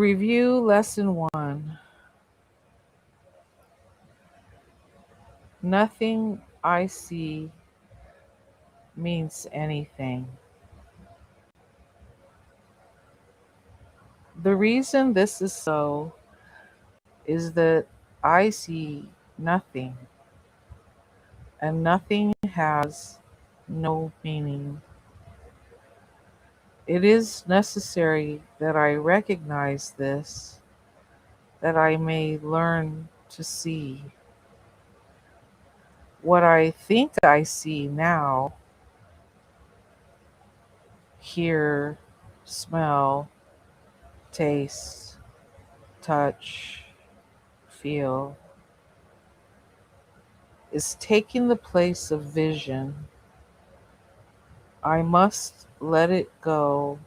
Review Lesson 1. Nothing I see means anything. The reason this is so is that I see nothing, and nothing has no meaning. It is necessary that I recognize this, that I may learn to see. What I think I see now, hear, smell, taste, touch, feel, is taking the place of vision. I must let it go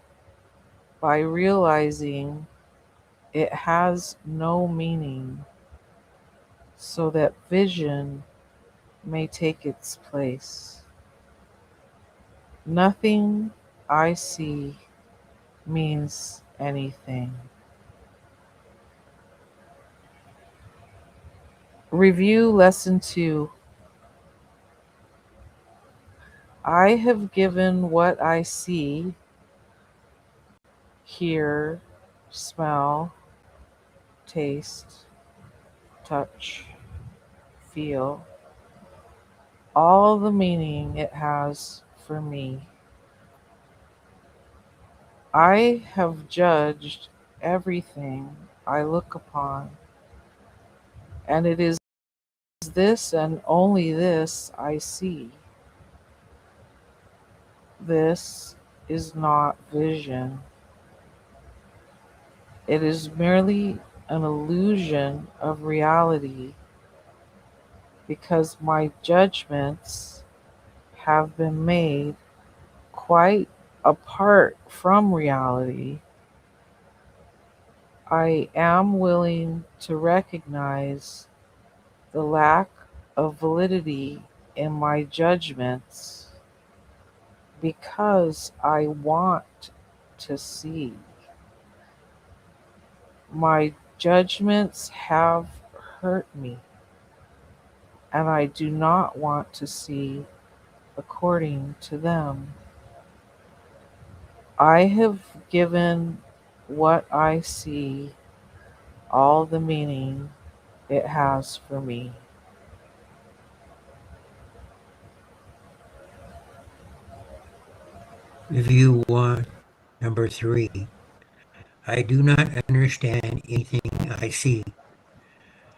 by realizing it has no meaning so that vision may take its place. Nothing I see means anything. Review Lesson 2. I have given what I see, hear, smell, taste, touch, feel, all the meaning it has for me. I have judged everything I look upon, and it is this and only this I see. This is not vision. It is merely an illusion of reality because my judgments have been made quite apart from reality. I am willing to recognize the lack of validity in my judgments because I want to see. My judgments have hurt me, and I do not want to see according to them. I have given what I see all the meaning it has for me. Review 1, number 3. I do not understand anything I see.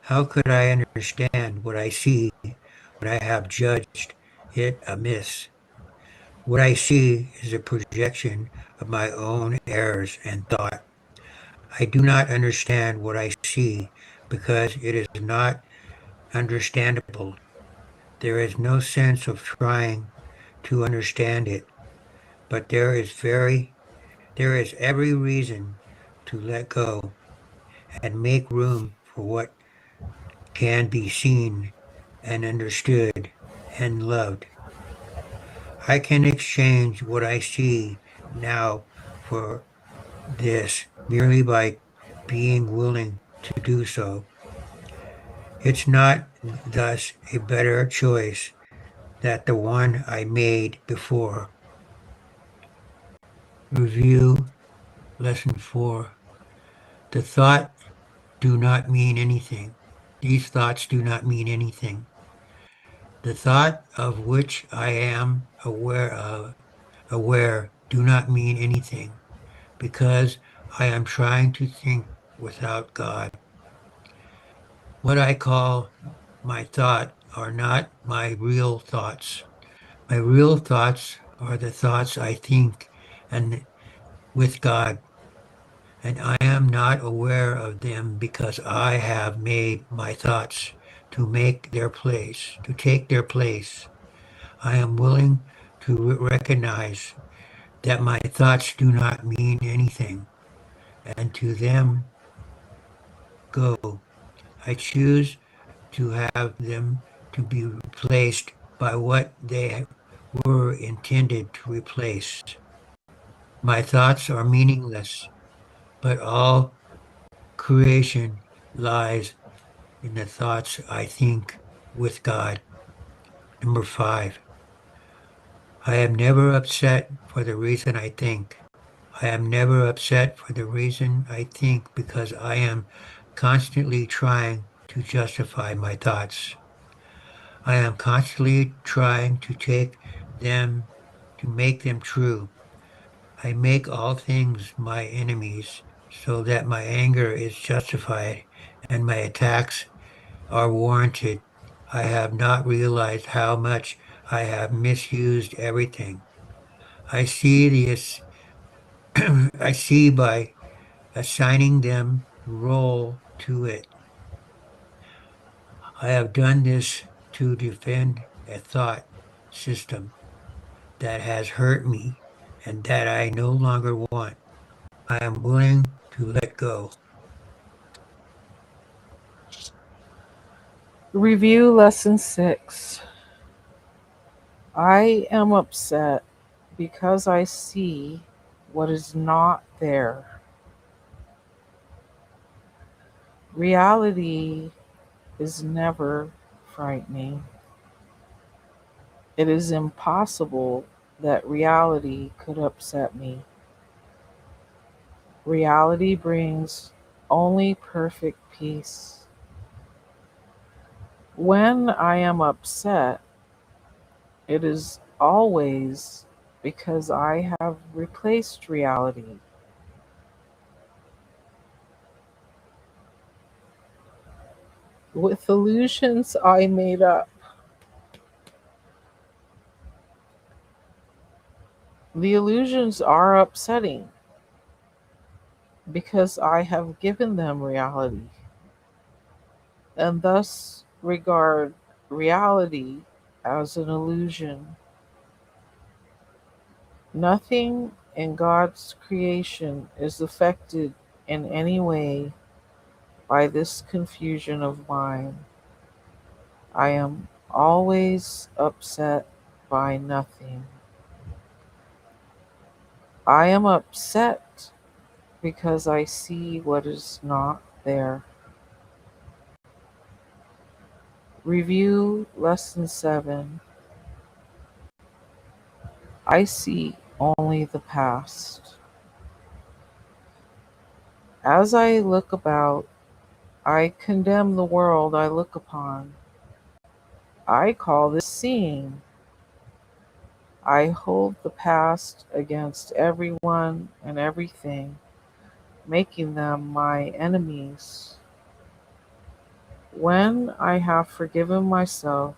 How could I understand what I see when I have judged it amiss? What I see is a projection of my own errors and thought. I do not understand what I see because it is not understandable. There is no sense of trying to understand it, but there is every reason to let go and make room for what can be seen and understood and loved. I can exchange what I see now for this merely by being willing to do so. It's not thus a better choice than the one I made before. Review Lesson 4. The thought do not mean anything. These thoughts do not mean anything. The thought of which I am aware do not mean anything because I am trying to think without God. What I call my thought are not my real thoughts. My real thoughts are the thoughts I think and with God, and I am not aware of them because I have made my thoughts to take their place. I am willing to recognize that my thoughts do not mean anything, and to them go. I choose to have them to be replaced by what they were intended to replace. My thoughts are meaningless, but all creation lies in the thoughts I think with God. Number 5. I am never upset for the reason I think. I am never upset for the reason I think because I am constantly trying to justify my thoughts. I am constantly trying to take them to make them true. I make all things my enemies so that my anger is justified and my attacks are warranted. I have not realized how much I have misused everything. I see this I see by assigning them role to it. I have done this to defend a thought system that has hurt me and that I no longer want. I am willing to let go. Review Lesson 6. I am upset because I see what is not there. Reality is never frightening. It is impossible that reality could upset me. Reality brings only perfect peace. When I am upset, it is always because I have replaced reality with illusions I made up. The illusions are upsetting because I have given them reality and thus regard reality as an illusion. Nothing in God's creation is affected in any way by this confusion of mine. I am always upset by nothing. I am upset because I see what is not there. Review Lesson 7. I see only the past. As I look about, I condemn the world I look upon. I call this seeing. I hold the past against everyone and everything, making them my enemies. When I have forgiven myself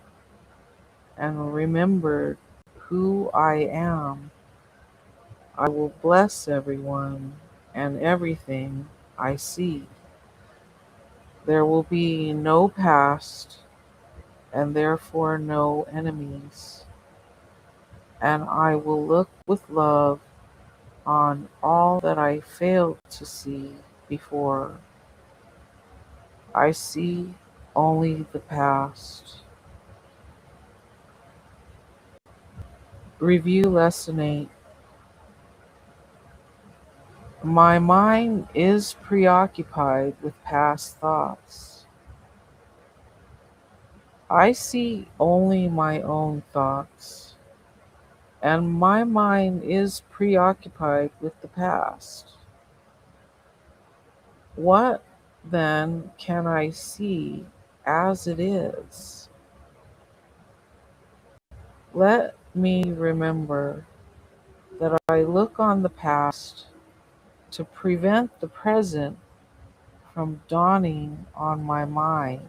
and remembered who I am, I will bless everyone and everything I see. There will be no past and therefore no enemies, and I will look with love on all that I failed to see before. I see only the past. Review Lesson 8. My mind is preoccupied with past thoughts. I see only my own thoughts, and my mind is preoccupied with the past. What then can I see as it is? Let me remember that I look on the past to prevent the present from dawning on my mind.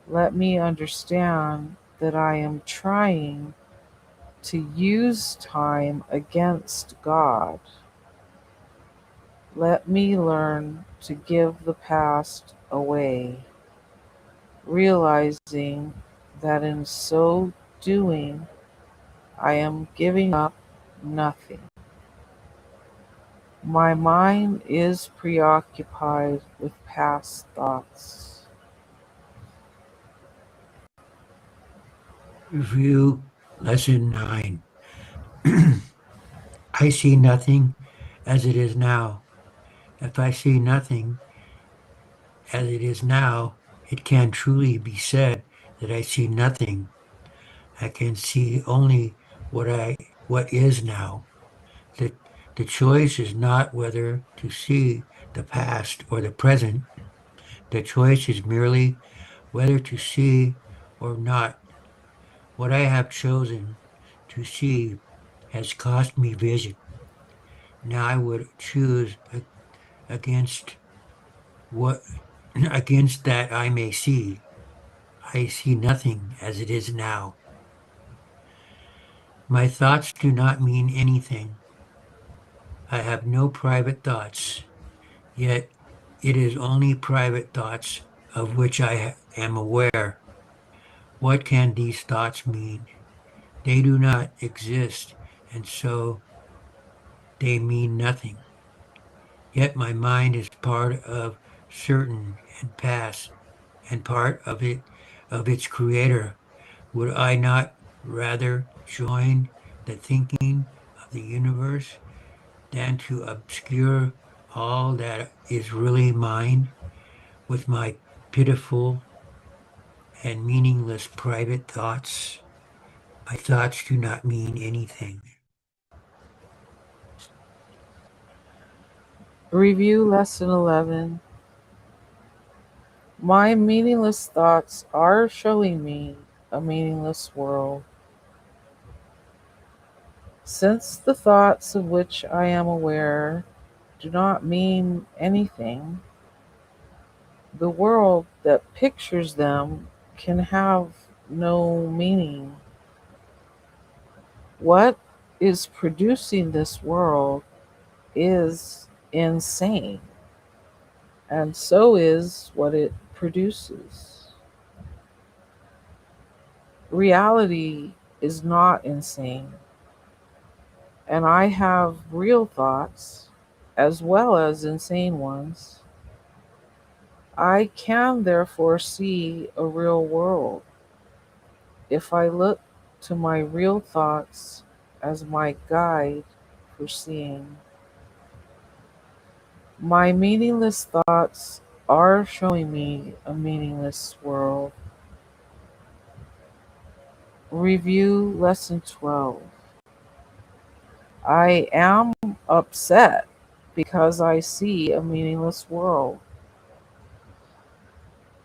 Let me understand that I am trying to use time against God. Let me learn to give the past away, realizing that in so doing, I am giving up nothing. My mind is preoccupied with past thoughts. Review Lesson 9. I see nothing as it is now, If I see nothing as it is now, it can truly be said that I see nothing. I can see only what is now. The, the choice is not whether to see the past or the present. The choice is merely whether to see or not. What I have chosen to see has cost me vision. Now I would choose against what against that I may see. I see nothing as it is now. My thoughts do not mean anything. I have no private thoughts, yet it is only private thoughts of which I am aware. What can these thoughts mean? They do not exist, and so they mean nothing. Yet my mind is part of certain and past, and part of its creator. Would I not rather join the thinking of the universe than to obscure all that is really mine with my pitiful and meaningless private thoughts? My thoughts do not mean anything. Review Lesson 11. My meaningless thoughts are showing me a meaningless world. Since the thoughts of which I am aware do not mean anything, the world that pictures them can have no meaning. What is producing this world is insane, and so is what it produces. Reality is not insane, and I have real thoughts as well as insane ones. I can therefore see a real world if I look to my real thoughts as my guide for seeing. My meaningless thoughts are showing me a meaningless world. Review Lesson 12. I am upset because I see a meaningless world.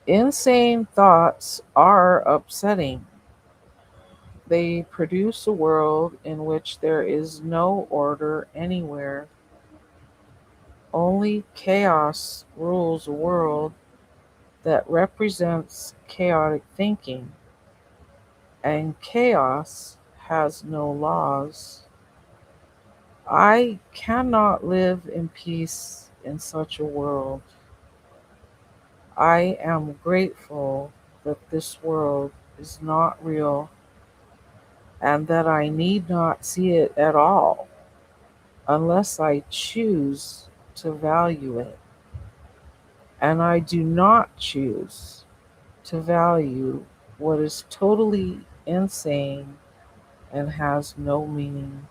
Insane thoughts are upsetting. They produce a world in which there is no order anywhere. Only chaos rules a world that represents chaotic thinking, and chaos has no laws. I cannot live in peace in such a world. I am grateful that this world is not real and that I need not see it at all unless I choose to value it. And I do not choose to value what is totally insane and has no meaning.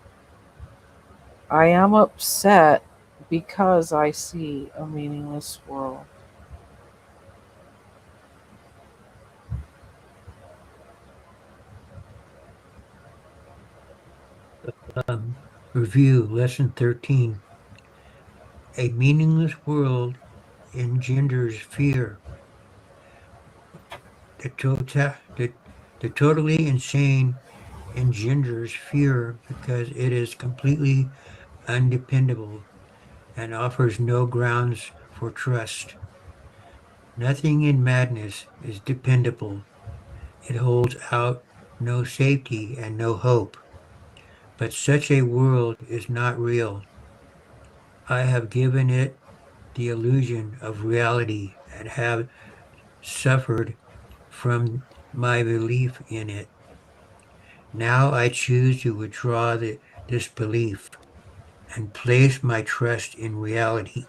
I am upset because I see a meaningless world. Um, Review Lesson 13. A meaningless world engenders fear. The totally insane engenders fear because it is completely undependable and offers no grounds for trust. Nothing in madness is dependable. It holds out no safety and no hope. But such a world is not real. I have given it the illusion of reality and have suffered from my belief in it. Now I choose to withdraw this belief and place my trust in reality.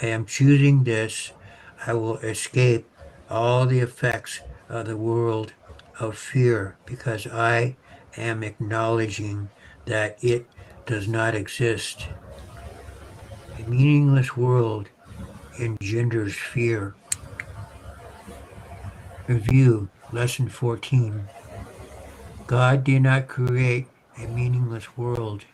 I am choosing this. I will escape all the effects of the world of fear because I am acknowledging that it does not exist. A meaningless world engenders fear. Review Lesson 14. God did not create a meaningless world.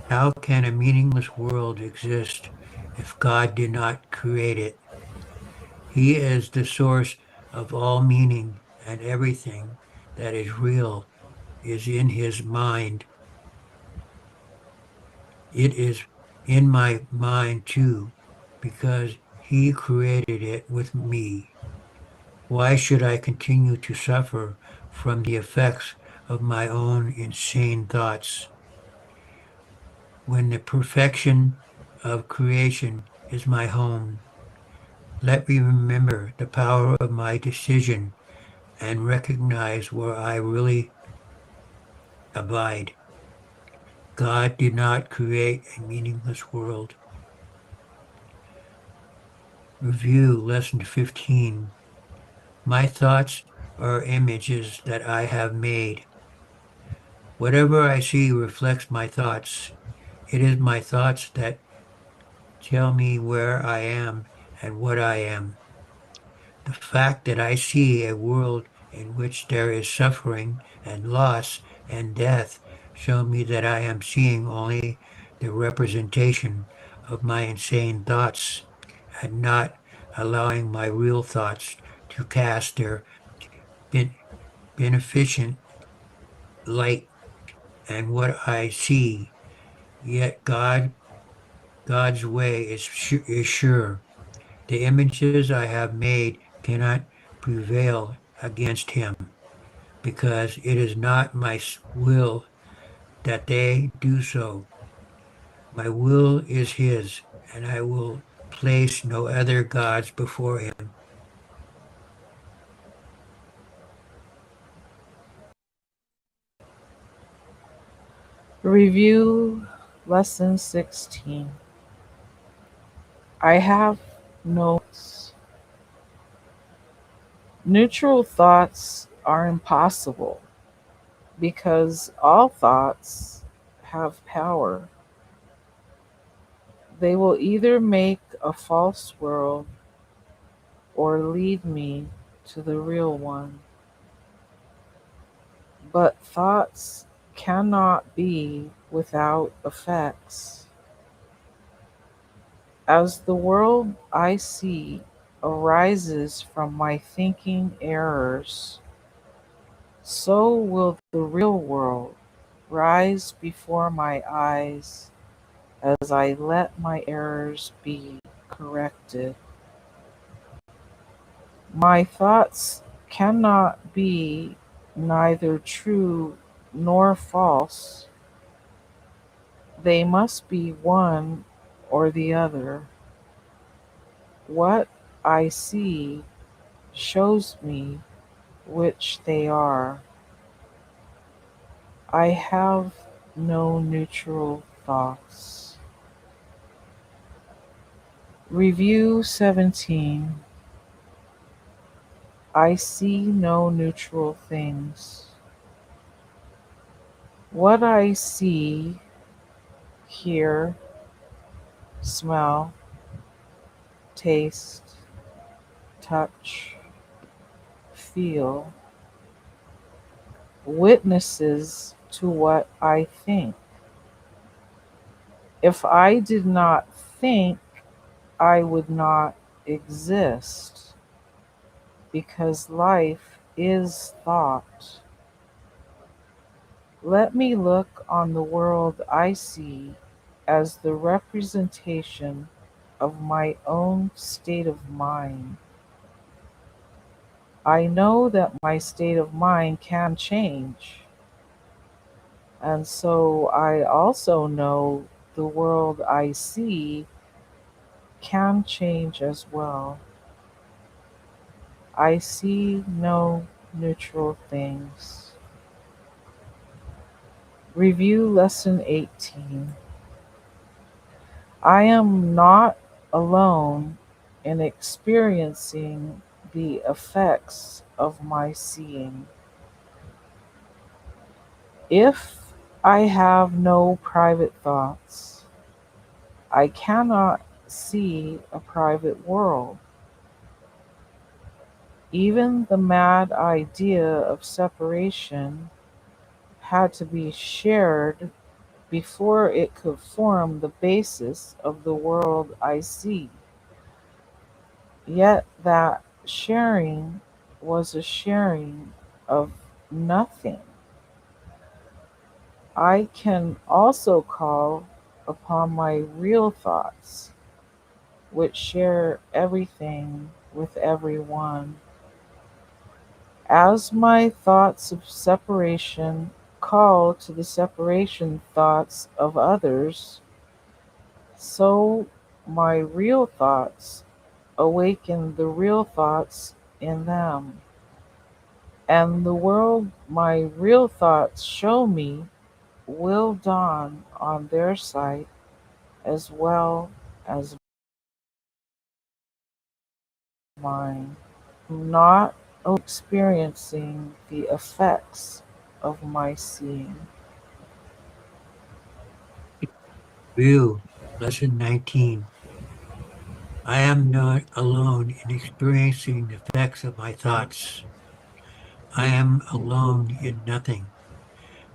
How can a meaningless world exist if God did not create it? He is the source of all meaning, and everything that is real is in his mind. It is in my mind too, because he created it with me. Why should I continue to suffer from the effects of my own insane thoughts when the perfection of creation is my home? Let me remember the power of my decision and recognize where I really abide. God did not create a meaningless world. Review Lesson 15. My thoughts are images that I have made. Whatever I see reflects my thoughts. It is my thoughts that tell me where I am and what I am. The fact that I see a world in which there is suffering and loss and death show me that I am seeing only the representation of my insane thoughts and not allowing my real thoughts to cast their ben- beneficent light and what I see. Yet God's way is sure. The images I have made cannot prevail against him, because it is not my will that they do so. My will is his, and I will place no other gods before him. Review Lesson 16. I have notes. Neutral thoughts are impossible because all thoughts have power. They will either make a false world or lead me to the real one. But thoughts cannot be without effects. As the world I see arises from my thinking errors, so will the real world rise before my eyes as I let my errors be corrected. My thoughts cannot be neither true nor false. They must be one or the other. What I see shows me which they are. I have no neutral thoughts. Review 17. I see no neutral things. What I see, hear, smell, taste, touch, feel, witnesses to what I think. If I did not think, I would not exist because life is thought. Let me look on the world I see as the representation of my own state of mind. I know that my state of mind can change, and so I also know the world I see can change as well. I see no neutral things. Review Lesson 18. I am not alone in experiencing the effects of my seeing. If I have no private thoughts, I cannot see a private world. Even the mad idea of separation had to be shared before it could form the basis of the world I see. Yet that sharing was a sharing of nothing. I can also call upon my real thoughts, which share everything with everyone. As my thoughts of separation call to the separation thoughts of others, so my real thoughts awaken the real thoughts in them. And the world my real thoughts show me will dawn on their sight as well as mine, not experiencing the effects of my seeing. Review, Lesson 19. I am not alone in experiencing the effects of my thoughts. I am alone in nothing.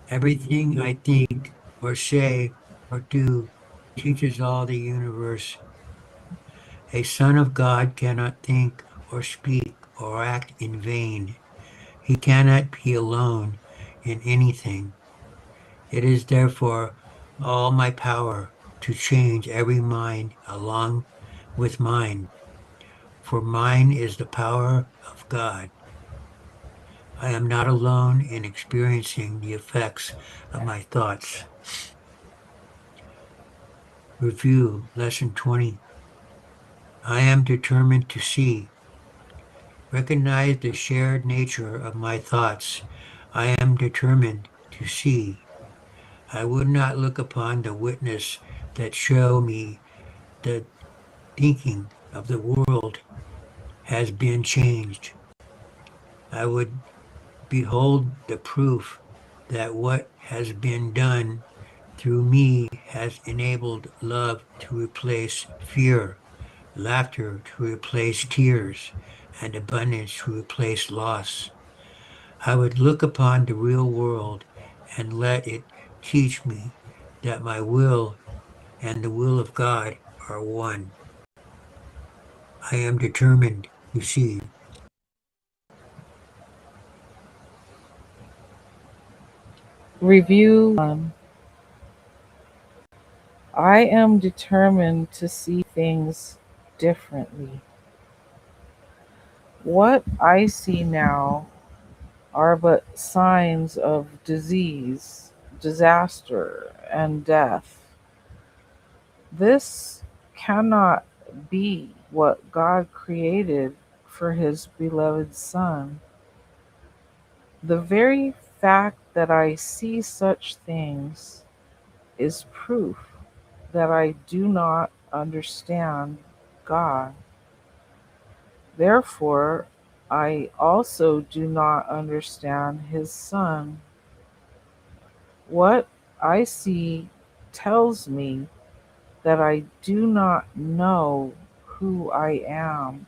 Everything I think or say or do teaches all the universe. A son of God cannot think or speak or act in vain. He cannot be alone in anything. It is therefore all my power to change every mind along with mine, for mine is the power of God. I am not alone in experiencing the effects of my thoughts. Review Lesson 20. I am determined to see. Recognize the shared nature of my thoughts. I am determined to see. I would not look upon the witness that show me the thinking of the world has been changed. I would behold the proof that what has been done through me has enabled love to replace fear, laughter to replace tears, and abundance to replace loss. I would look upon the real world and let it teach me that my will and the will of God are one. I am determined to see. Review 1. I am determined to see things differently. What I see now are but signs of disease, disaster, and death. This cannot be what God created for his beloved Son. The very fact that I see such things is proof that I do not understand God. Therefore, I also do not understand his Son. What I see tells me that I do not know who I am.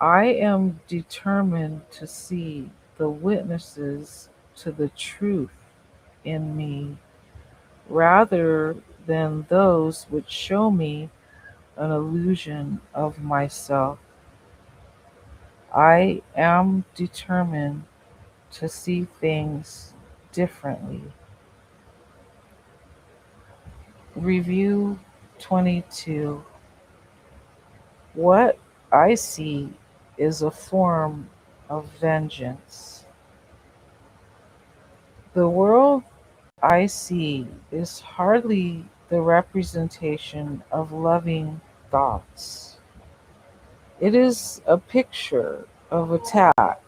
I am determined to see the witnesses to the truth in me rather than those which show me an illusion of myself. I am determined to see things differently. Review 22. What I see is a form of vengeance. The world I see is hardly the representation of loving thoughts. It is a picture of attack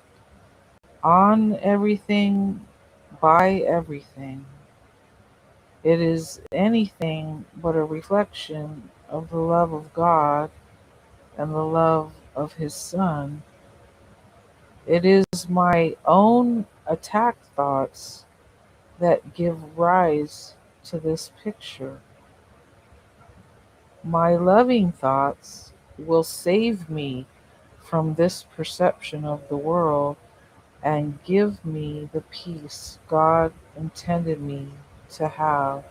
on everything by everything. It is anything but a reflection of the love of God and the love of his Son. It is my own attack thoughts that give rise to this picture. My loving thoughts will save me from this perception of the world and give me the peace God intended me to have.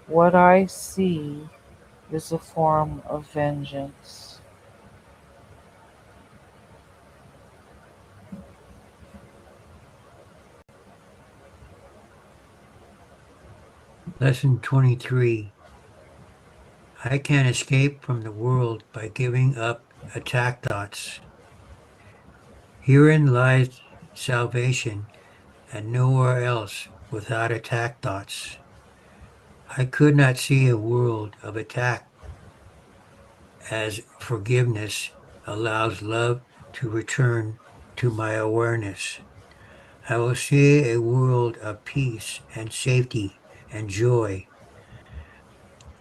What I see is a form of vengeance. Lesson 23. I can escape from the world by giving up attack thoughts. Herein lies salvation, and nowhere else without attack thoughts. I could not see a world of attack as forgiveness allows love to return to my awareness. I will see a world of peace and safety and joy,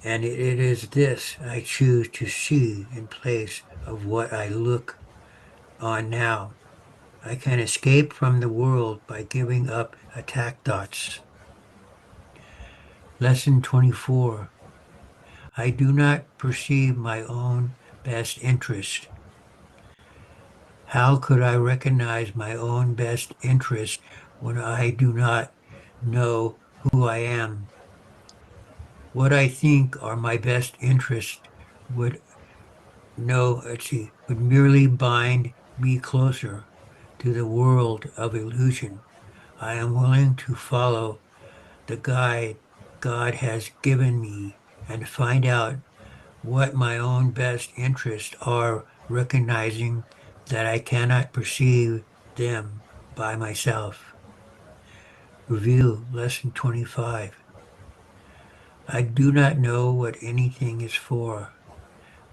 and it is this I choose to see in place of what I look on now. I can escape from the world by giving up attack thoughts. Lesson 24. I do not perceive my own best interest. How could I recognize my own best interest when I do not know who I am? What I think are my best interests would would merely bind me closer to the world of illusion. I am willing to follow the guide God has given me and find out what my own best interests are, recognizing that I cannot perceive them by myself. Review Lesson 25. I do not know what anything is for.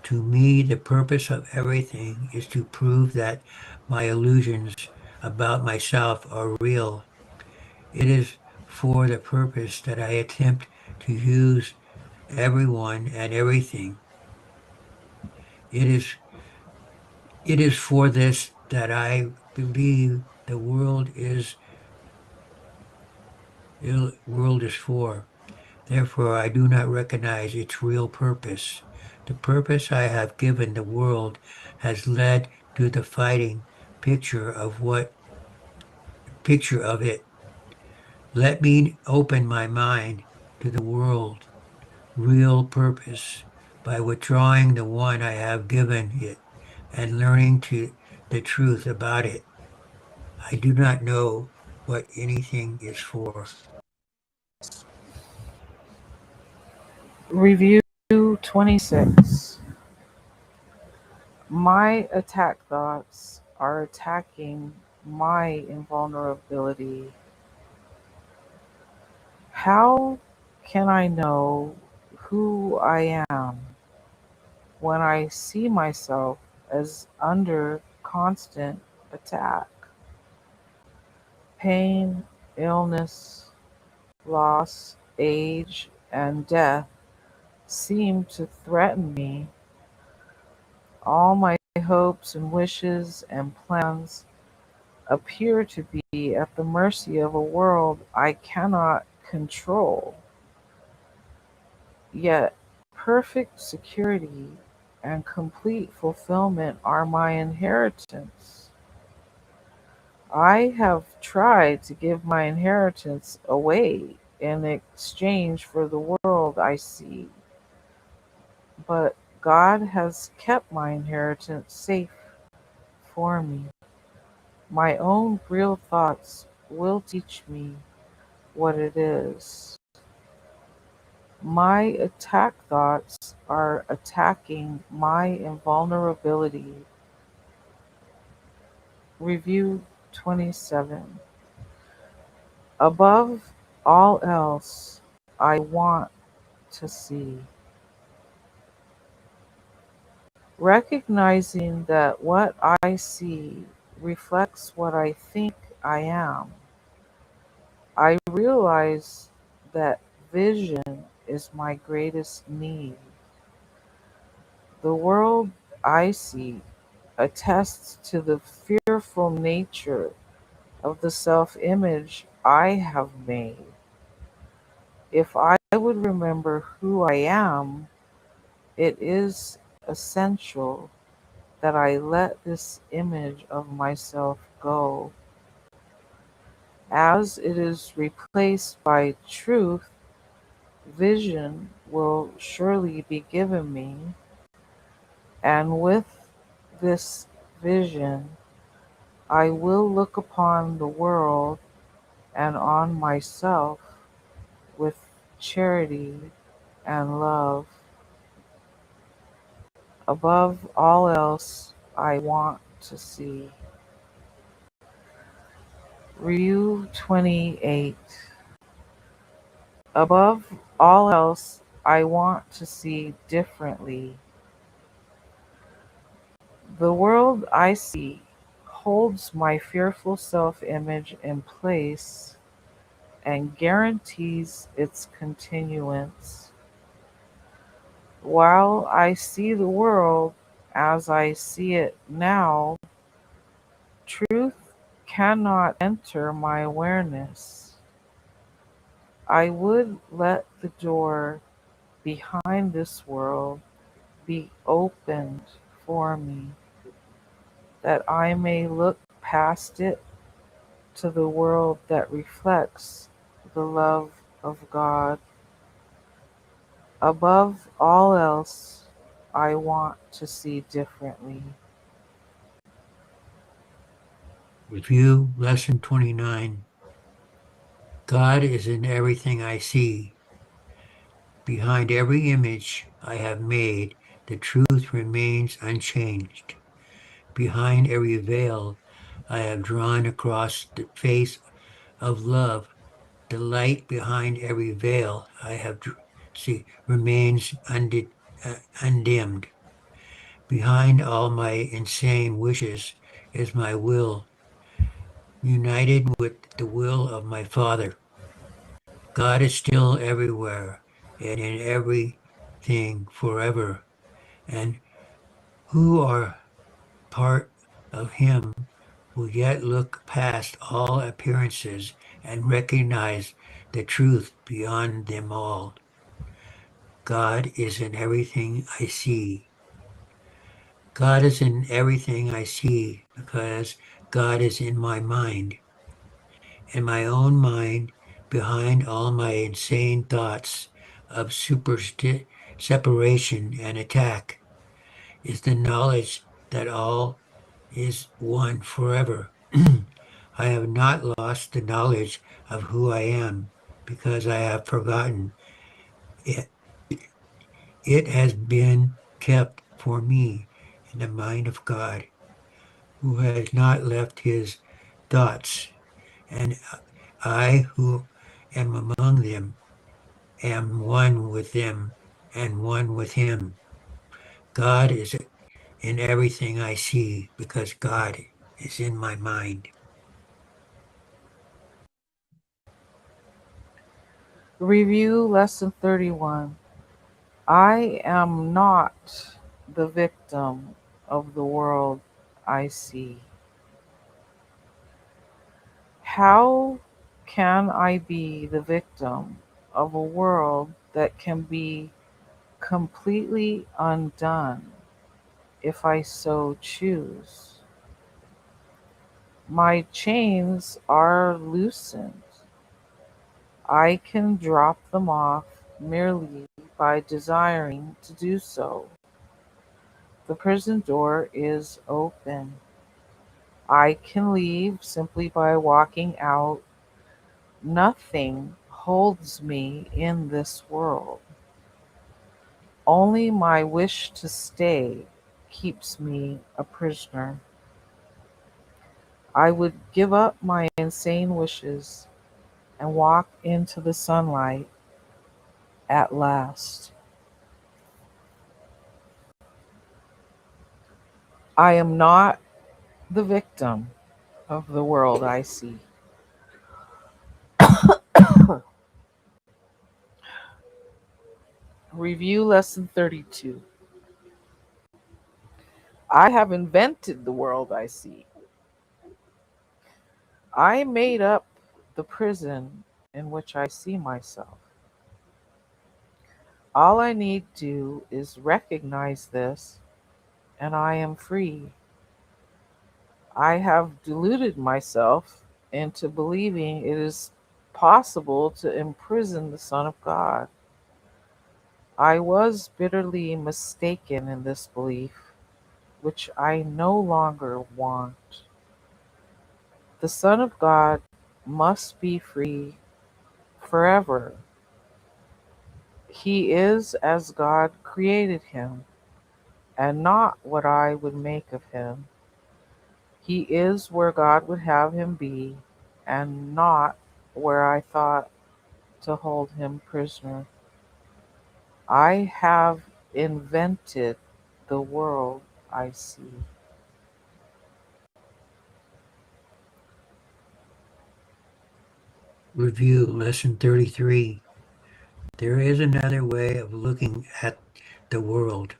To me, the purpose of everything is to prove that my illusions about myself are real. It is for the purpose that I attempt to use everyone and everything. It is It is for this that I believe the world is for. Therefore, I do not recognize its real purpose. The purpose I have given the world has led to the fighting picture of it. Let me open my mind to the world real purpose by withdrawing the one I have given it and learning the truth about it. I do not know what anything is for. Review 26. My attack thoughts are attacking my invulnerability. How can I know who I am when I see myself as under constant attack? Pain, illness, loss, age, and death seem to threaten me. All my hopes and wishes and plans appear to be at the mercy of a world I cannot control. Yet perfect security and complete fulfillment are my inheritance. I have tried to give my inheritance away in exchange for the world I see, but God has kept my inheritance safe for me. My own real thoughts will teach me what it is. My attack thoughts are attacking my invulnerability. Review 27. Above all else, I want to see. Recognizing that what I see reflects what I think I am, I realize that vision is my greatest need. The world I see attests to the fearful nature of the self image I have made. If I would remember who I am, It is essential that I let this image of myself go. As it is replaced by truth, vision will surely be given me, and with this vision, I will look upon the world and on myself with charity and love. Above all else, I want to see. Ryu 28. Above all else, I want to see differently. The world I see holds my fearful self image in place and guarantees its continuance. While I see the world as I see it now, truth cannot enter my awareness. I would let the door behind this world be opened for me, that I may look past it to the world that reflects the love of God. Above all else, I want to see differently. Review Lesson 29. God is in everything I see. Behind every image I have made, the truth remains unchanged. Behind every veil I have drawn across the face of love, the light behind every veil I have remains undimmed. Behind all my insane wishes is my will, united with the will of my Father. God is still everywhere and in everything forever, and who are part of Him will yet look past all appearances and recognize the truth beyond them all. God is in everything I see. God is in everything I see because God is in my mind. In my own mind, behind all my insane thoughts of separation and attack, is the knowledge that all is one forever. I have not lost the knowledge of who I am because I have forgotten it. It has been kept for me in the mind of God, who has not left his thoughts, and I who am among them am one with them and one with him. God is in everything I see because God is in my mind. Review Lesson 31. I am not the victim of the world I see. How can I be the victim of a world that can be completely undone if I so choose? My chains are loosened. I can drop them off merely by desiring to do so. The prison door is open. I can leave simply by walking out. Nothing holds me in this world. Only my wish to stay keeps me a prisoner. I would give up my insane wishes and walk into the sunlight at last. I am not the victim of the world I see. Review Lesson 32. I have invented the world I see. I made up the prison in which I see myself. All I need do is recognize this, and I am free. I have deluded myself into believing it is possible to imprison the Son of God. I was bitterly mistaken in this belief, which I no longer want. The Son of God must be free forever. He is as God created him, and not what I would make of him. He is where God would have him be, and not where I thought to hold him prisoner. I have invented the world I see. Review Lesson 33. There is another way of looking at the world.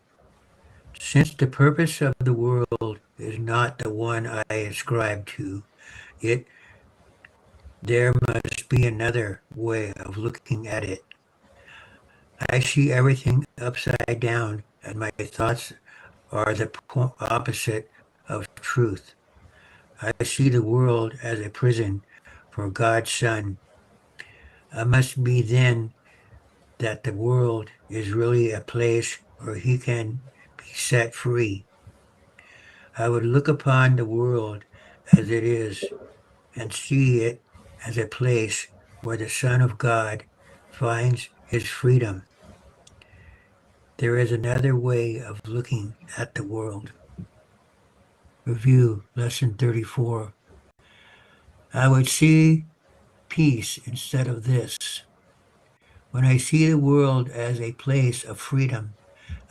Since the purpose of the world is not the one I ascribe to it, there must be another way of looking at it. I see everything upside down, and my thoughts are the opposite of truth. I see the world as a prison for God's Son. I must be then that the world is really a place where he can be set free. I would look upon the world as it is and see it as a place where the Son of God finds his freedom. There is another way of looking at the world. Review Lesson 34. I would see peace instead of this. When I see the world as a place of freedom,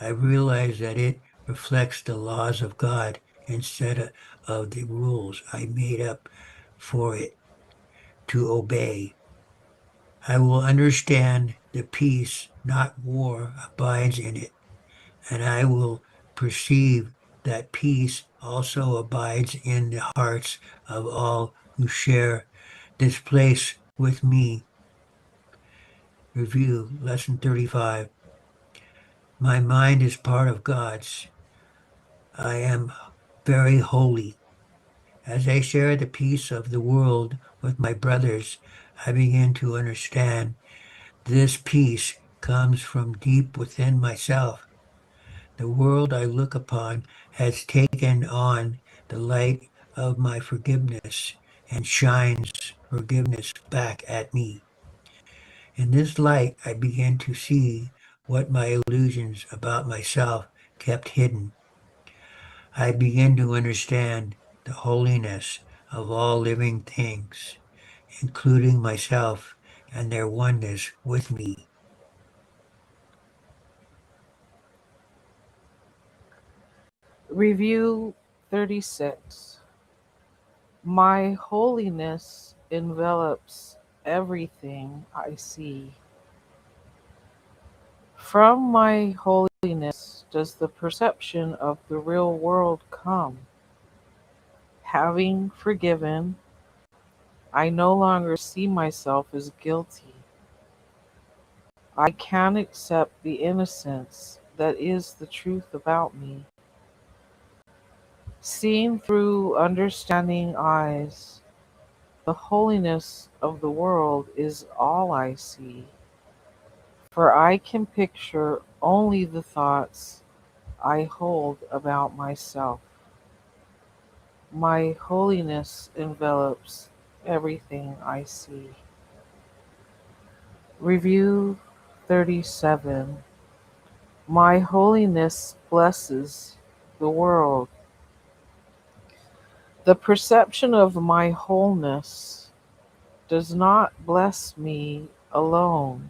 I realize that it reflects the laws of God instead of the rules I made up for it to obey. I will understand the peace, not war, abides in it, and I will perceive that peace also abides in the hearts of all who share this place with me. Review Lesson 35. My mind is part of God's. I am very holy. As I share the peace of the world with my brothers, I begin to understand this peace comes from deep within myself. The world I look upon has taken on the light of my forgiveness and shines forgiveness back at me. In this light, I begin to see what my illusions about myself kept hidden. I begin to understand the holiness of all living things, including myself and their oneness with me. Review 36. My holiness envelops everything I see. From my holiness does the perception of the real world come. Having forgiven, I no longer see myself as guilty. I can accept the innocence that is the truth about me. Seen through understanding eyes, the holiness of the world is all I see, for I can picture only the thoughts I hold about myself. My holiness envelops everything I see. Review 37. My holiness blesses the world. The perception of my wholeness does not bless me alone.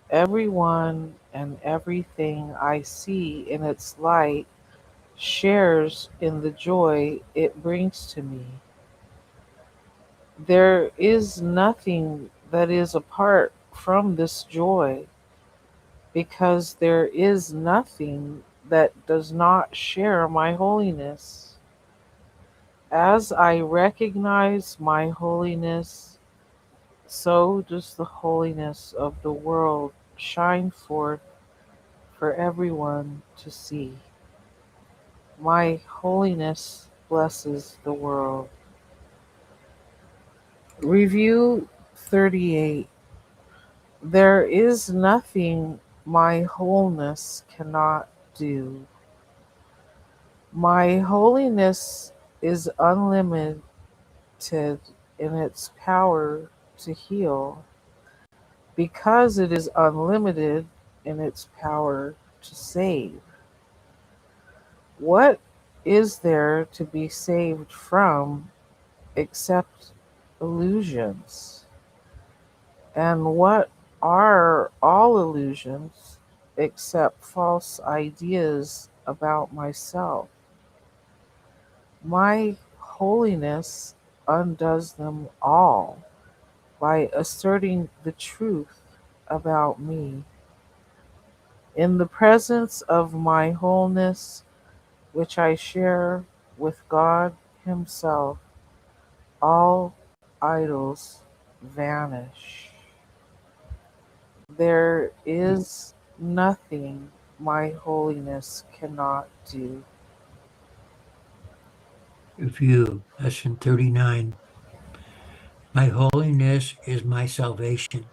Everyone and everything I see in its light shares in the joy it brings to me. There is nothing that is apart from this joy, because there is nothing that does not share my holiness. As I recognize my holiness, so does the holiness of the world shine forth for everyone to see. My holiness blesses the world. Review 38. There is nothing my wholeness cannot do. My holiness is unlimited in its power to heal, because it is unlimited in its power to save. What is there to be saved from except illusions? And what are all illusions except false ideas about myself? My holiness undoes them all by asserting the truth about me. In the presence of my wholeness, which I share with God Himself, all idols vanish. There is nothing my holiness cannot do. Review, Lesson 39. My holiness is my salvation.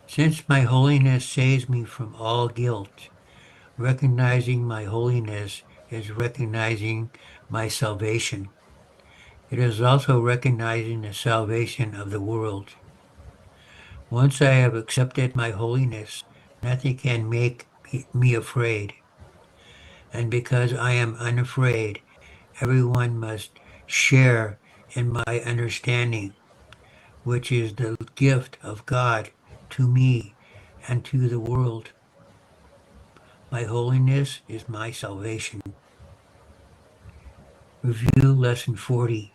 Since my holiness saves me from all guilt, recognizing my holiness is recognizing my salvation. It is also recognizing the salvation of the world. Once I have accepted my holiness, nothing can make me afraid. And because I am unafraid, everyone must share in my understanding, which is the gift of God to me and to the world. My holiness is my salvation. Review Lesson 40.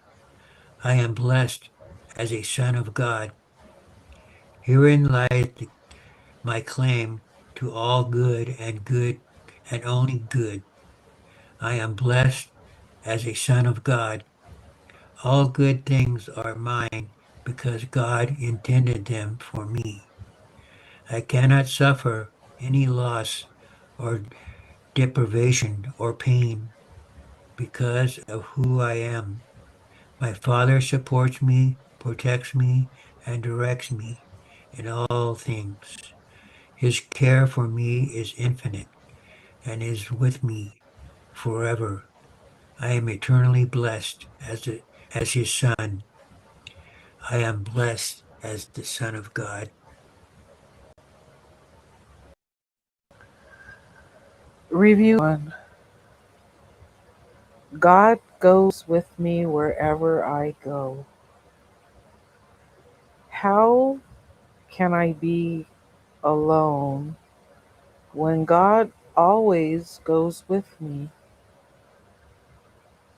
I am blessed as a son of God. Herein lies my claim to all good and only good. I am blessed as a son of God. All good things are mine because God intended them for me. I cannot suffer any loss or deprivation or pain because of who I am. My Father supports me, protects me, and directs me in all things. His care for me is infinite and is with me forever. I am eternally blessed as his son. I am blessed as the Son of God. Review 1. God goes with me wherever I go. How can I be alone when God always goes with me?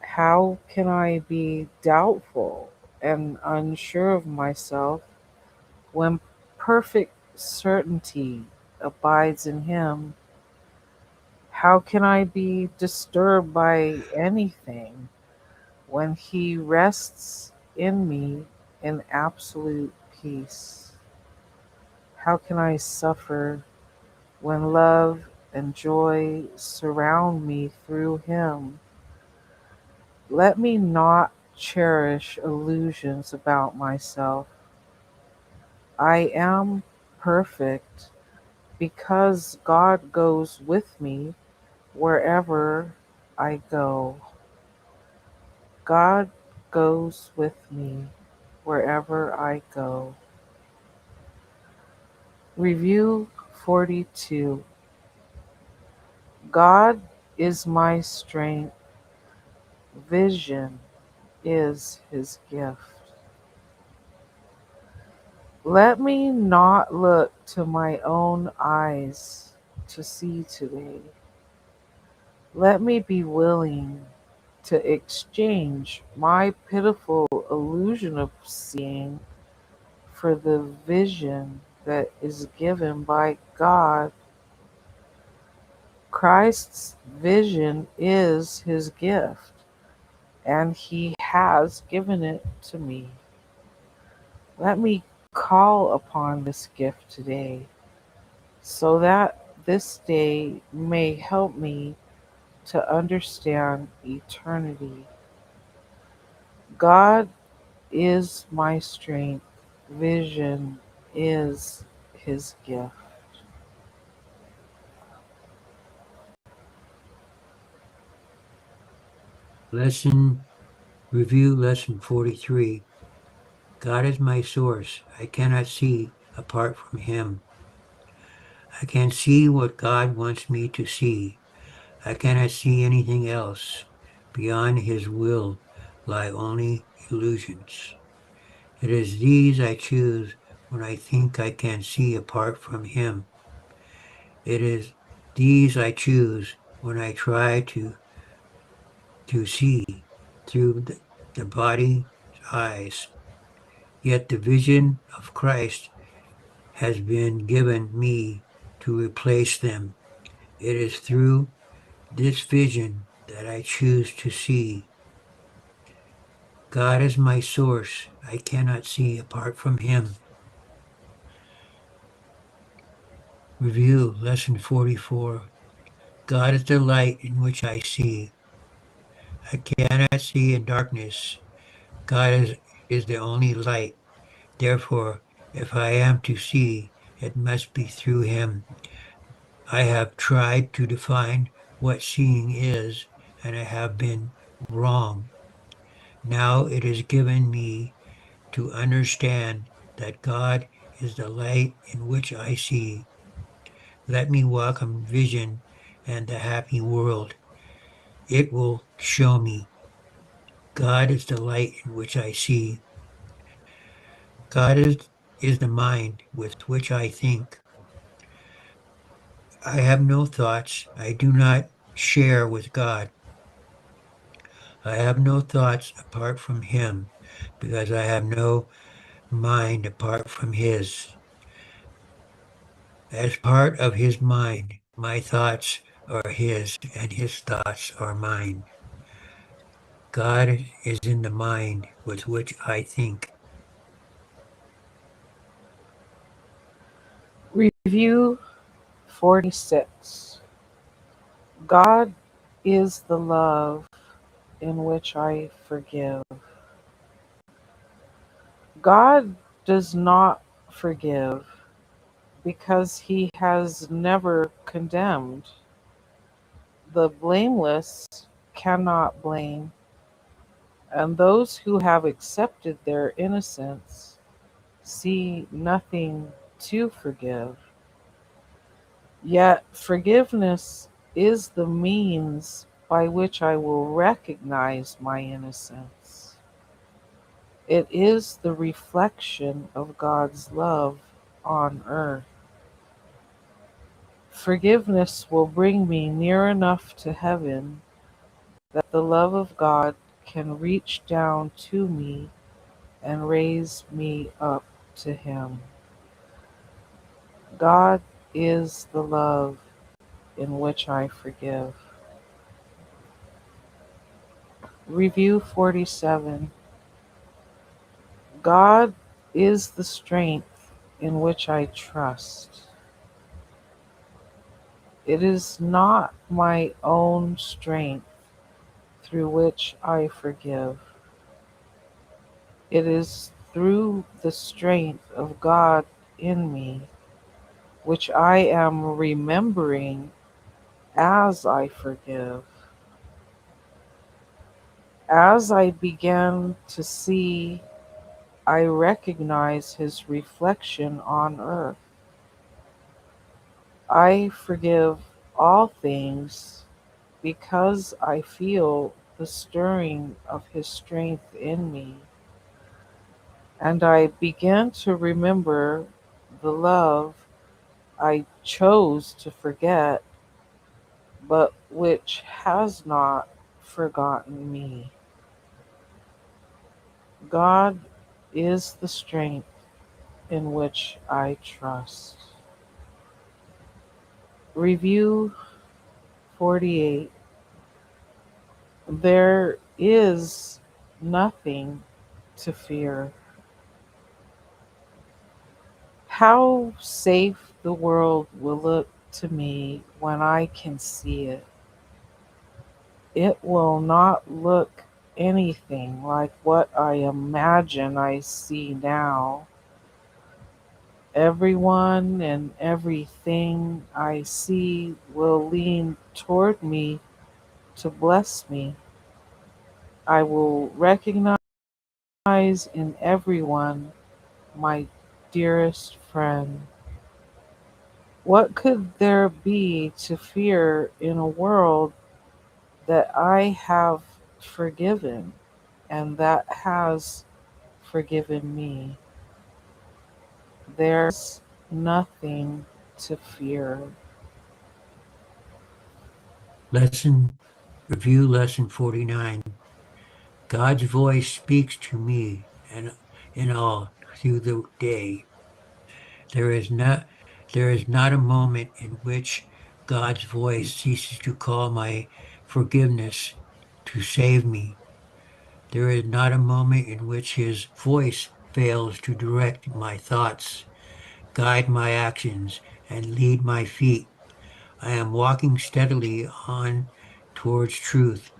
How can I be doubtful and unsure of myself when perfect certainty abides in Him? How can I be disturbed by anything when He rests in me in absolute peace? How can I suffer when love and joy surround me through Him? Let me not cherish illusions about myself. I am perfect because God goes with me wherever I go. God goes with me wherever I go. Review 42. God is my strength. Vision is His gift. Let me not look to my own eyes to see today. Let me be willing to exchange my pitiful illusion of seeing for the vision that is given by God. Christ's vision is His gift, and He has given it to me. Let me call upon this gift today. so that this day may help me to understand eternity. God is my strength, vision is his gift. Review Lesson 43. God is my source. I cannot see apart from him. I can see what God wants me to see. I cannot see anything else. Beyond his will lie only illusions. It is these I choose when I think I can see apart from him. It is these I choose when I try to see through the body's eyes. Yet the vision of Christ has been given me to replace them. It is through this vision that I choose to see. God is my source. I cannot see apart from him. Review Lesson 44. God is the light in which I see. I cannot see in darkness. God is the only light. Therefore, if I am to see, it must be through him. I have tried to define what seeing is, and I have been wrong. Now it is given me to understand that God is the light in which I see. Let me welcome vision and the happy world. It will show me. God is the light in which I see. God is the mind with which I think. I have no thoughts I do not share with God. I have no thoughts apart from him, because I have no mind apart from his. As part of his mind, my thoughts are his, and his thoughts are mine. God is in the mind with which I think. Review 46. God is the love in which I forgive. God does not forgive because he has never condemned. The blameless cannot blame, and those who have accepted their innocence see nothing to forgive. Yet forgiveness is the means by which I will recognize my innocence. It is the reflection of God's love on earth. Forgiveness will bring me near enough to heaven that the love of God can reach down to me and raise me up to him. God is the love in which I forgive. Review 47. God is the strength in which I trust. It is not my own strength through which I forgive. It is through the strength of God in me, which I am remembering as I forgive. As I begin to see, I recognize his reflection on earth. I forgive all things because I feel the stirring of his strength in me, and I begin to remember the love I chose to forget, but which has not forgotten me. God is the strength in which I trust. Review 48. There is nothing to fear. How safe the world will look to me when I can see it. It will not look anything like what I imagine I see now. Everyone and everything I see will lean toward me to bless me. I will recognize in everyone my dearest friend. What could there be to fear in a world that I have forgiven and that has forgiven me? There's nothing to fear. Review lesson 49. God's voice speaks to me and in all through the day. There is not there is not a moment in which God's voice ceases to call my forgiveness to save me. There is not a moment in which his voice fails to direct my thoughts, guide my actions, and lead my feet. I am walking steadily on towards truth.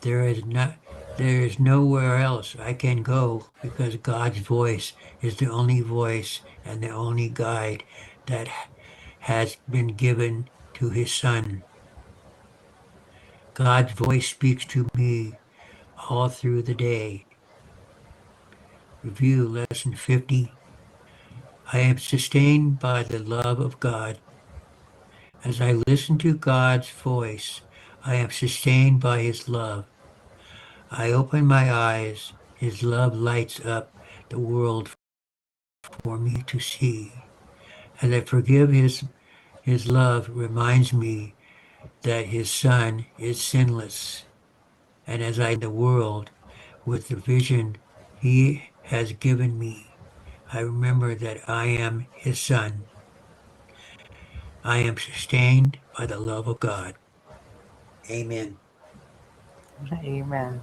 There is not there is nowhere else I can go because God's voice is the only voice and the only guide that has been given to his son. God's voice speaks to me all through the day. Review lesson 50. I am sustained by the love of God. As I listen to God's voice, I am sustained by his love. I open my eyes. His love lights up the world for me to see. As I forgive, his love reminds me that his son is sinless. And as I the world with the vision he has given me, I remember that I am his son. I am sustained by the love of God. Amen. Amen.